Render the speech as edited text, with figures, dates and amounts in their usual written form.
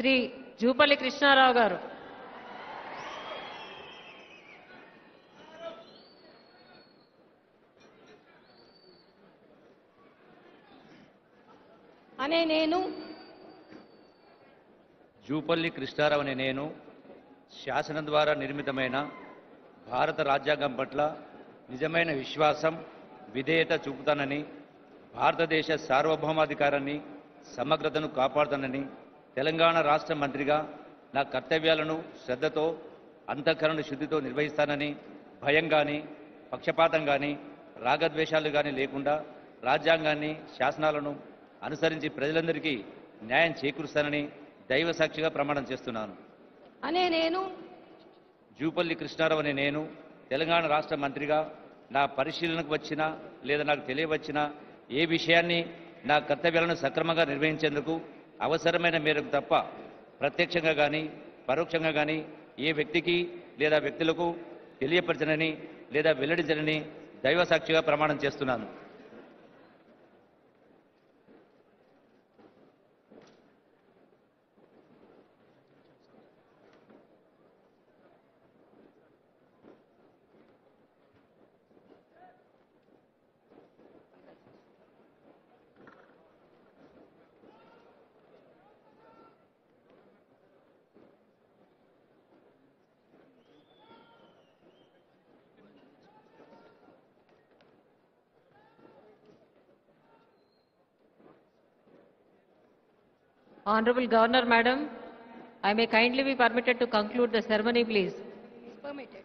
శ్రీ జూపల్లి కృష్ణారావు గారు. అనే నేను జూపల్లి కృష్ణారావు అనే నేను శాసనం ద్వారా నిర్మితమైన భారత రాజ్యాంగం పట్ల నిజమైన విశ్వాసం విధేయత చూపుతానని, భారతదేశ సార్వభౌమాధికారాన్ని సమగ్రతను కాపాడుతానని, తెలంగాణ రాష్ట్ర మంత్రిగా నా కర్తవ్యాలను శ్రద్ధతో అంతఃకరణ శుద్ధితో నిర్వహిస్తానని, భయం కానీ పక్షపాతం కానీ రాగద్వేషాలు కానీ లేకుండా రాజ్యాంగాన్ని శాసనాలను అనుసరించి ప్రజలందరికీ న్యాయం చేకూరుస్తానని దైవ సాక్షిగా ప్రమాణం చేస్తున్నాను. అనే నేను జూపల్లి కృష్ణారావు అనే నేను తెలంగాణ రాష్ట్ర మంత్రిగా నా పరిశీలనకు వచ్చిన లేదా నాకు తెలియవచ్చిన ఏ విషయాన్ని నా కర్తవ్యాలను సక్రమంగా నిర్వహించేందుకు అవసరమైన మేరకు తప్ప ప్రత్యక్షంగా కానీ పరోక్షంగా కానీ ఏ వ్యక్తికి లేదా వ్యక్తులకు తెలియపరచనని లేదా వెల్లడించనని దైవ సాక్షిగా ప్రమాణం చేస్తున్నాను. Honorable Governor, Madam, I may kindly be permitted to conclude the ceremony, please. is permitted.